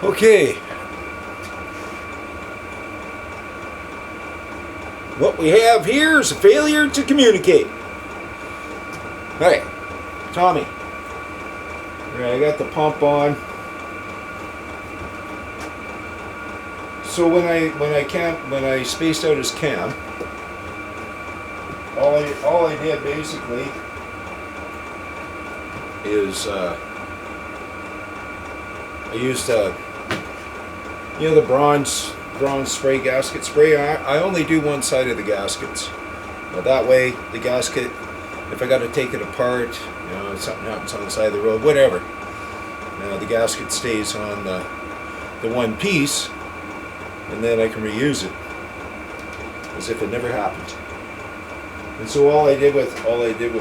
Okay. What we have here is a failure to communicate. Hey, Tommy. All right, I got the pump on. So when I spaced out his cam, all I did basically is I used the bronze spray gasket spray. I only do one side of the gaskets. That way the gasket, if I got to take it apart, if something happens on the side of the road, whatever, the gasket stays on the one piece, and then I can reuse it as if it never happened. And so all I did with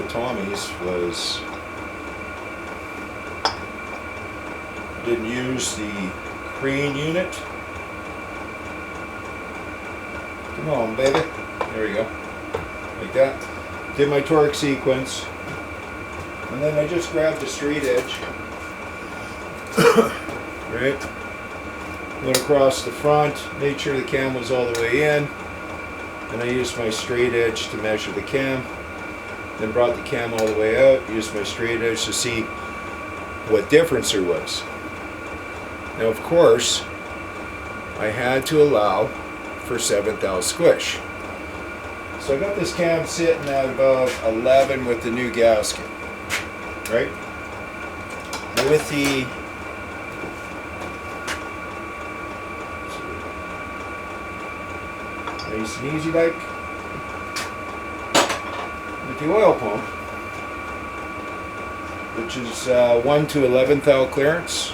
Tommy's was didn't use the crane unit. Come on, baby. There we go. Like that. Did my torque sequence. And then I just grabbed a straight edge. Right? Went across the front, made sure the cam was all the way in. And I used my straight edge to measure the cam. Then brought the cam all the way out, used my straight edge to see what difference there was. Now, of course, I had to allow for 7/10 squish. So I got this cam sitting at about 11 with the new gasket, right? Now with the nice and easy like, with the oil pump, which is 1 to 11 thou clearance,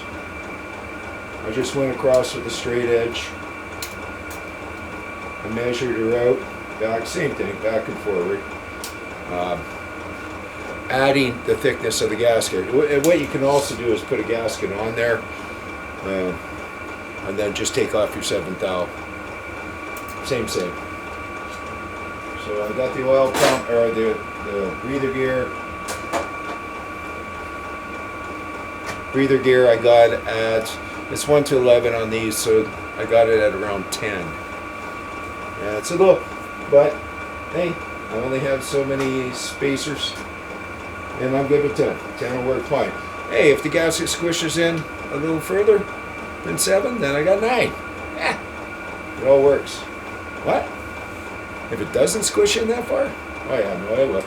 I just went across with a straight edge. I measured her out, back, same thing, back and forward. Adding the thickness of the gasket. What you can also do is put a gasket on there, and then just take off your 7/10. Same. So I got the oil pump, or the breather gear. Breather gear I got at, it's 1 to 11 on these, so I got it at around 10. Yeah, it's a little, but hey, I only have so many spacers, and I'm good with 10. 10 will work fine. Hey, if the gasket squishes in a little further than 7, then I got 9. Yeah, it all works. What? If it doesn't squish in that far? Oh yeah, no, it will.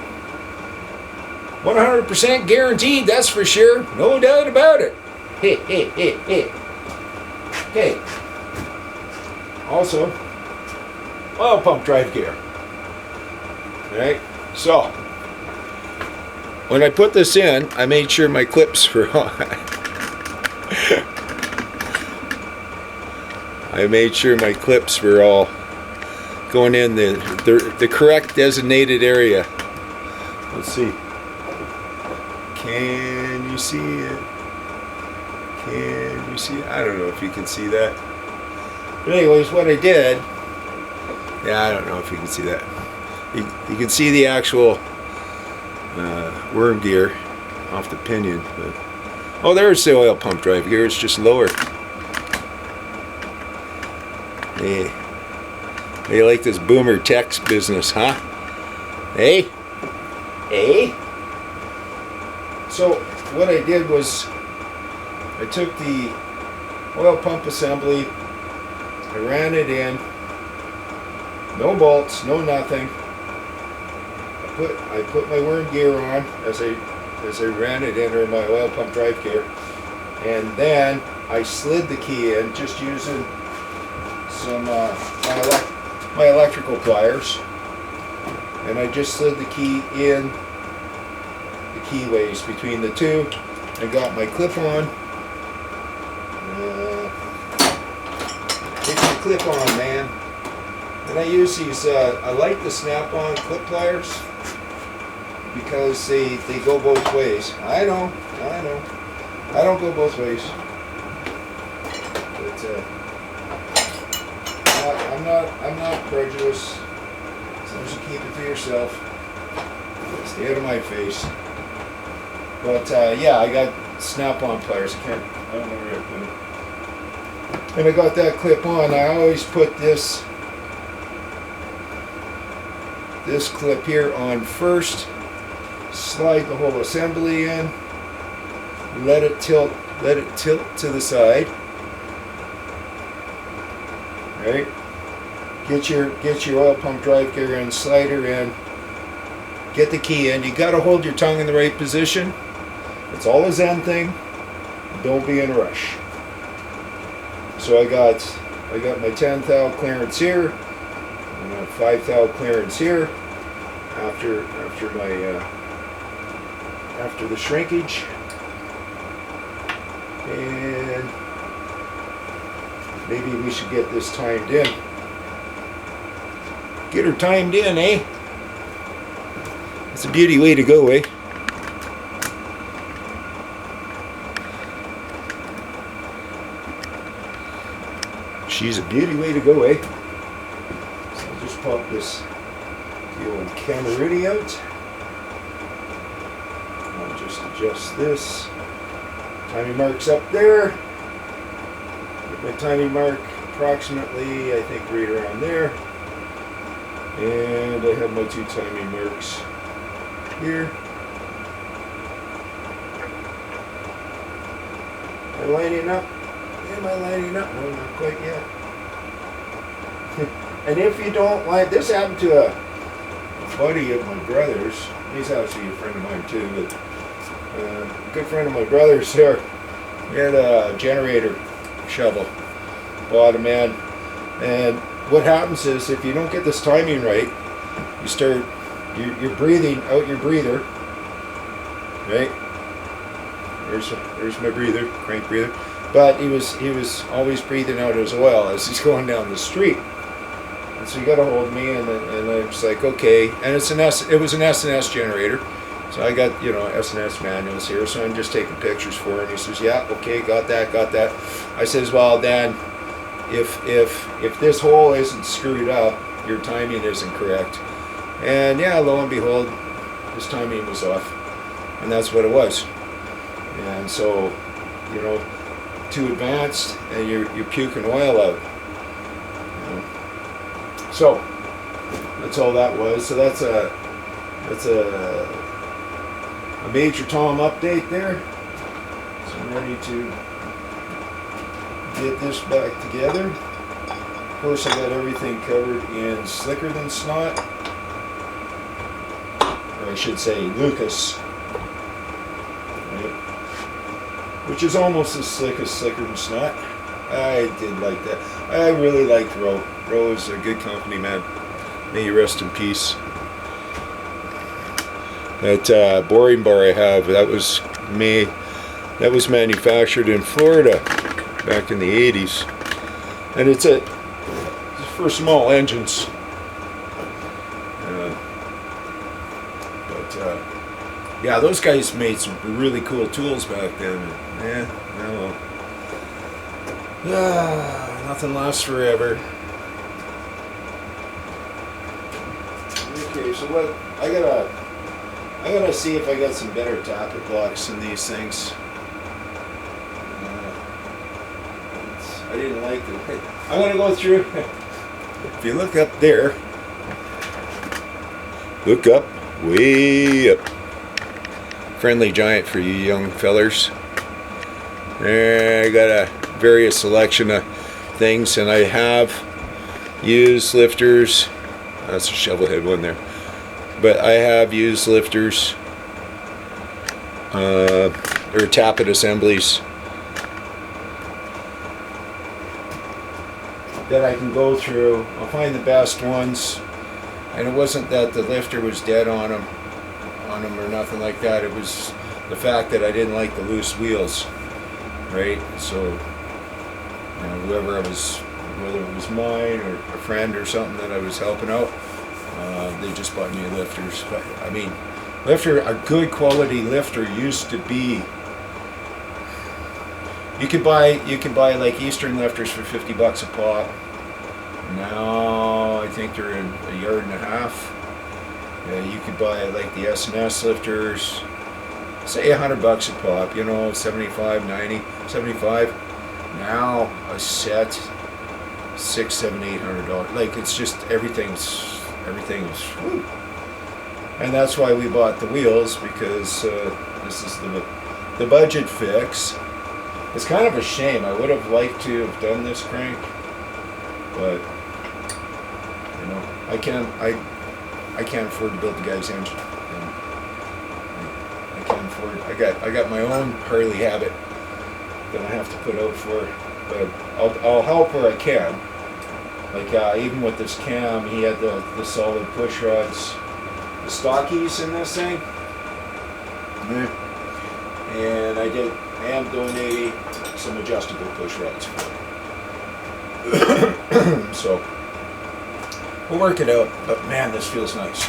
100% guaranteed, that's for sure. No doubt about it. Hey. Okay. Also, oil pump drive gear. Alright, so when I put this in, I made sure my clips were on. I made sure my clips were all going in the correct designated area. Let's see. Can you see it? Can you see it? I don't know if you can see that. But anyways, what I did, yeah, I don't know if you can see that. You can see the actual worm gear off the pinion. But, oh, there's the oil pump drive gear. It's just lower. Hey, you like this boomer text business, huh? Hey? So what I did was I took the oil pump assembly, I ran it in, no bolts, no nothing. I put my worm gear on as I ran it in, or my oil pump drive gear, and then I slid the key in just using some my electrical pliers, and I just slid the key in the keyways between the two. I got my clip on. Get your clip on, man. And I use these. I like the snap-on clip pliers because they go both ways. I know. I don't go both ways. But I'm not prejudiced. As long as you keep it to yourself. Stay out of my face. But yeah, I got snap-on pliers. I don't know where I put them. And I got that clip on. I always put this clip here on first, slide the whole assembly in, let it tilt to the side, right? Get your oil pump drive gear in, slider in, get the key in. You got to hold your tongue in the right position. It's all a Zen thing. Don't be in a rush. So I got my 10 thou clearance here, and a 5 thou clearance here after the shrinkage, and maybe we should get this timed in. Get her timed in, eh? It's a beauty way to go, eh? She's a beauty way to go, eh? So I'll just pop the old Camerooni out. I'll just adjust this. Timing mark's up there. Get my timing mark approximately, I think, right around there. And I have my 2 timing marks here. Am I lining up? Am I lining up? No, not quite yet. And if you don't like, this happened to a buddy of my brother's. He's actually a friend of mine too, but a good friend of my brother's there. He had a generator shovel, bought him in, and what happens is if you don't get this timing right, you're breathing out your breather, right? There's my breather, crank breather. But he was always breathing out his oil as he's going down the street. And so you got to hold me, and I was like, okay. And it was an S&S generator, so I got S&S manuals here. So I'm just taking pictures for him. He says, yeah, okay, got that. I says, well, Dan, if this hole isn't screwed up, your timing isn't correct. And yeah, lo and behold, his timing was off, and that's what it was. And so, too advanced, and you're puking oil out. So that's all that was. So that's a Major Tom update there. So I'm ready to get this back together. Of course, I got everything covered in Slicker Than Snot, or I should say Lucas. Which is almost as slick as Slicker Than Snot. I did like that. I really liked Roe. Roe is a good company, man. May you rest in peace. That boring bar I have, that was manufactured in Florida back in the 80s. And it's for small engines. Yeah, those guys made some really cool tools back then. Nothing lasts forever. Okay, so what I gotta see if I got some better tappet blocks in these things. I didn't like the way. I'm gonna go through. If you look up there, look up, way up. Friendly Giant for you young fellers. I got a various selection of things, and I have used lifters. That's a shovel head one there, but I have used lifters or tappet assemblies that I can go through. I'll find the best ones, and it wasn't that the lifter was dead on them or nothing like that. It was the fact that I didn't like the loose wheels, right? So whoever I was, whether it was mine or a friend or something that I was helping out, they just bought me lifters. But I mean, a good quality lifter used to be, you could buy like Eastern lifters for $50 a pop. Now I think they're in $1.50 yards. You could buy like the S&S lifters, say $100 a pop, 75, 90, 75. Now a set, $600, $700, $800. Like it's just everything's. Whew. And that's why we bought the wheels, because this is the budget fix. It's kind of a shame. I would have liked to have done this crank, but you know, I can't afford to build the guy's engine. And I can't afford. I got my own Harley habit that I have to put out for, but I'll help where I can. Like even with this cam, he had the solid push rods, the stockies in this thing, and I am donating some adjustable push rods for it. So we'll work it out. But man, this feels nice.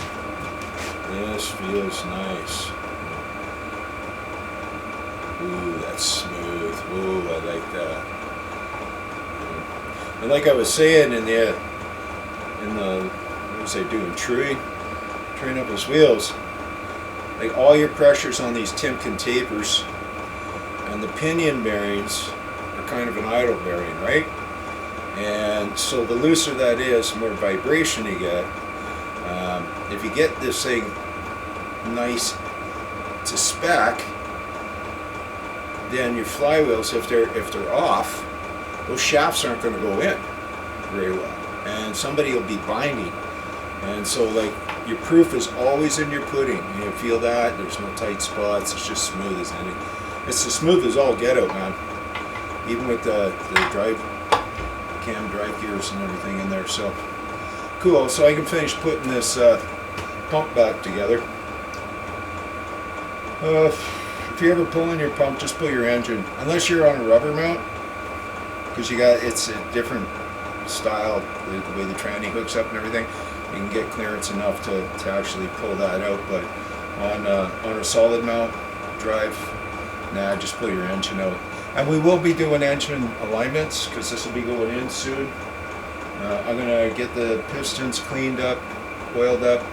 This feels nice. Ooh, that's smooth. Ooh, I like that. And like I was saying in the what was I doing? Truing up his wheels. Like all your pressures on these Timken tapers and the pinion bearings are kind of an idle bearing, right? And so the looser that is, the more vibration you get. If you get this thing nice to spec, then your flywheels, if they're off, those shafts aren't going to go in very well, and somebody will be binding. And so, like, your proof is always in your pudding. You feel that there's no tight spots. It's just smooth as any. It's as smooth as all get out, man. Even with the cam drive gears and everything in there. So cool. So I can finish putting this pump back together. If you're ever pulling your pump, just pull your engine, unless you're on a rubber mount, because it's a different style, the way the tranny hooks up and everything. You can get clearance enough to actually pull that out, but on a solid mount drive, nah, just pull your engine out. And we will be doing engine alignments, because this will be going in soon. I'm going to get the pistons cleaned up, oiled up,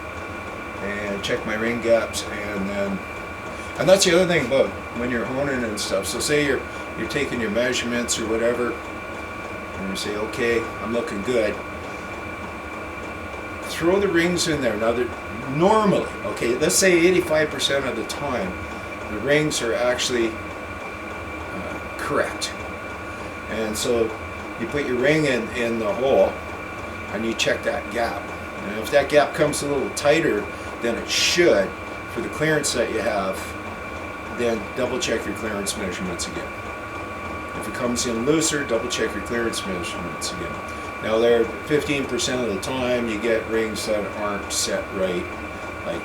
and check my ring gaps, and that's the other thing about when you're honing and stuff. So say you're taking your measurements or whatever, and you say, okay, I'm looking good. Throw the rings in there. Now, normally, okay, let's say 85% of the time, the rings are actually correct. And so you put your ring in the hole, and you check that gap. And if that gap comes a little tighter than it should for the clearance that you have, then double check your clearance measurements again. If it comes in looser, double check your clearance measurements again. Now, there 15% of the time you get rings that aren't set right. Like,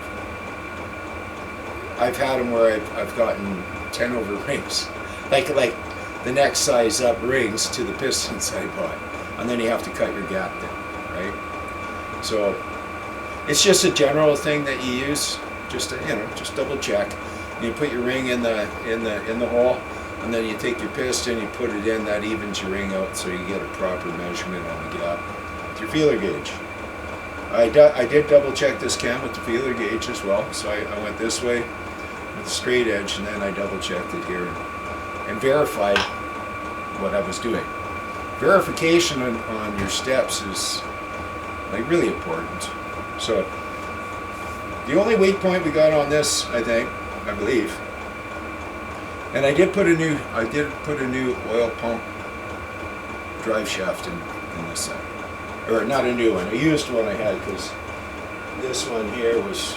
I've had them where I've gotten 10 over rings, like the next size up rings to the pistons I bought, and then you have to cut your gap down, right? So it's just a general thing that you use, just to, just double check. You put your ring in the hole, and then you take your piston, you put it in, that evens your ring out, so you get a proper measurement on the gap with your feeler gauge. I did double check this cam with the feeler gauge as well, so I went this way with the straight edge, and then I double checked it here and verified what I was doing. Verification on your steps is like really important. So the only weight point we got on this, I believe, and I did put a new oil pump drive shaft in this thing, or not a new one, a used one I had, because this one here was,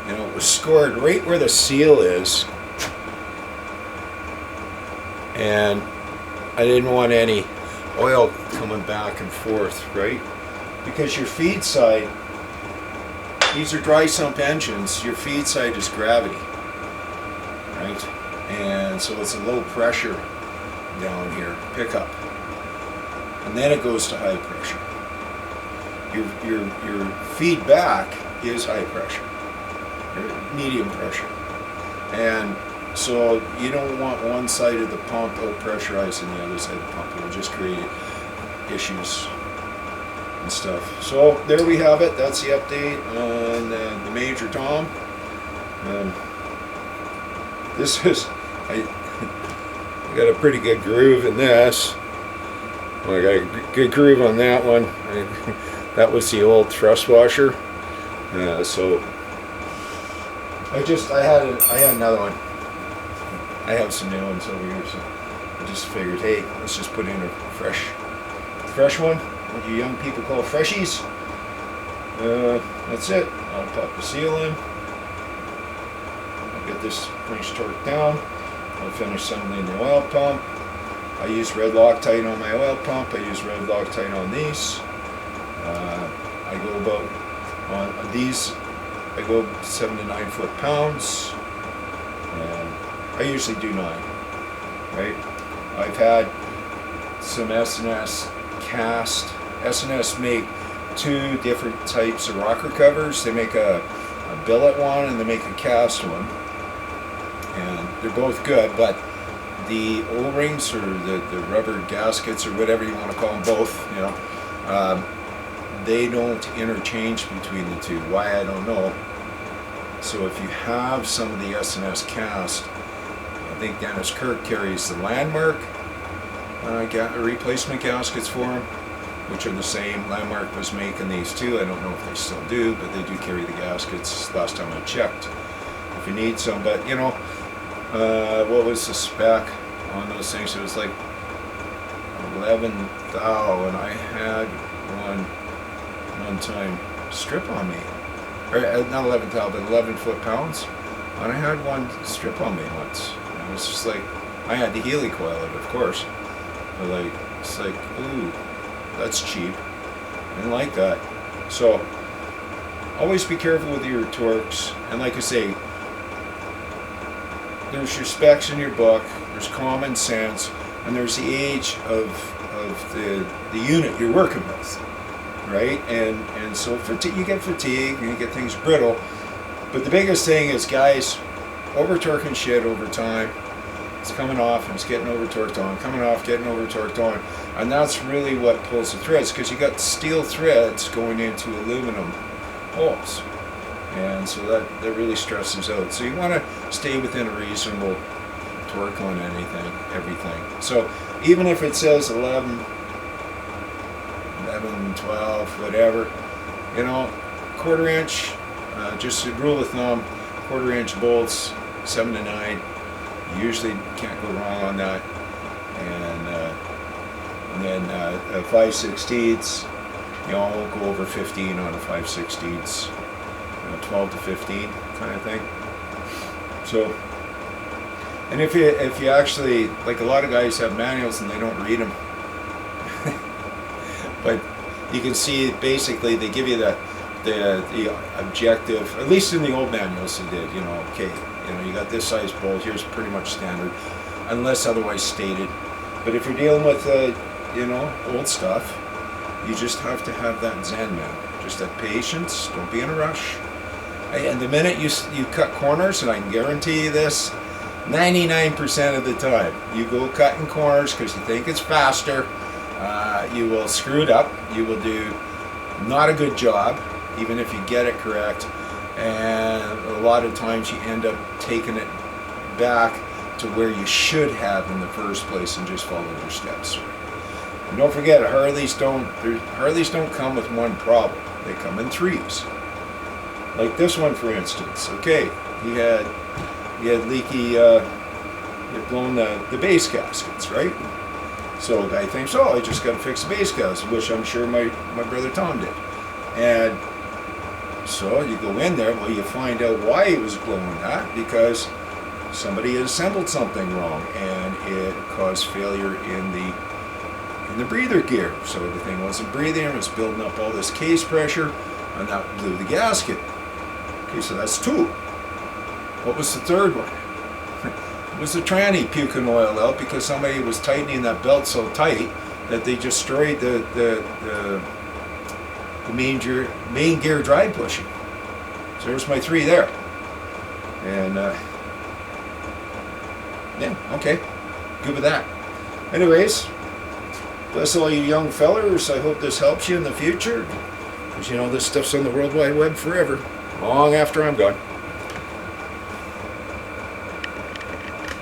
it was scored right where the seal is, and I didn't want any oil coming back and forth, right? Because your feed side, these are dry sump engines, your feed side is gravity, right? And so it's a low pressure down here, pickup. And then it goes to high pressure. Your feedback is high pressure, or medium pressure. And so you don't want one side of the pump out pressurized and the other side of the pump. It'll just create issues and stuff. So there we have it. That's the update on the Major Tom. This is, I got a pretty good groove in this. Well, I got a good groove on that one. That was the old thrust washer. So I had another one. I have some new ones over here, so I just figured, hey, let's just put in a fresh one. What you young people call freshies. That's it. I'll pop the seal in. I'll get this finished torqued down. I'll finish assembling the oil pump. I use red Loctite on my oil pump. I use red Loctite on these. I go about on these. I go 7 to 9 foot-pounds. I usually do 9. Right. I've had some S&S cast. S&S make 2 different types of rocker covers. They make a billet one and they make a cast one, and they're both good, but the O-rings or the rubber gaskets or whatever you want to call them, both, you know, they don't interchange between the two. Why, I don't know. So if you have some of the S&S cast, I think Dennis Kirk carries the Landmark replacement gaskets for him, which are the same. Landmark was making these too. I don't know if they still do, but they do carry the gaskets last time I checked. If you need some, but you know, what was the spec on those things? It was like 11 thou, and I had one time strip on me. Or not 11 thou, but 11 foot-pounds. And I had one strip on me once. And it was just like, I had to Healy coil it, of course. But like, it's like, ooh, that's cheap. I didn't like that. So, always be careful with your torques. And like I say, there's your specs in your book, there's common sense, and there's the age of the unit you're working with, right? And so you get fatigue and you get things brittle. But the biggest thing is, guys, over-torquing shit over time. It's coming off and it's getting over-torqued on, coming off, getting over-torqued on. And that's really what pulls the threads, because you got steel threads going into aluminum holes. And so that really stresses out. So you want to stay within a reasonable torque on everything. So even if it says 11, 12, whatever, you know, 1/4 inch, just a rule of thumb, 1/4 inch bolts, 7 to 9. You usually can't go wrong on that. And then 5/16, you know, I won't go over 15 on a 5/16. 12 to 15 kind of thing. So, and if you actually, like, a lot of guys have manuals and they don't read them, but you can see basically they give you the objective, at least in the old manuals they did, you know, okay, you know, you got this size bolt, here's pretty much standard, unless otherwise stated. But if you're dealing with you know, old stuff, you just have to have that zen, man. Just that patience, don't be in a rush. And the minute you cut corners, and I can guarantee you this, 99% of the time, you go cutting corners because you think it's faster, you will screw it up, you will do not a good job, even if you get it correct, and a lot of times you end up taking it back to where you should have in the first place and just follow your steps. And don't forget, Harleys don't come with one problem, they come in 3s. Like this one, for instance. Okay, he had leaky, he had blown the base gaskets, right? So the guy thinks, oh, I just got to fix the base gaskets, which I'm sure my brother Tom did. And so you go in there, well, you find out why he was blowing that, because somebody had assembled something wrong, and it caused failure in the breather gear. So the thing wasn't breathing, it was building up all this case pressure, and that blew the gasket. Okay, so that's 2. What was the third one? It was the tranny puking oil out because somebody was tightening that belt so tight that they destroyed the main gear drive bushing. So there's my 3 there. And yeah, okay, good with that. Anyways, bless all you young fellers. I hope this helps you in the future, because you know this stuff's on the World Wide Web forever, long after I'm gone.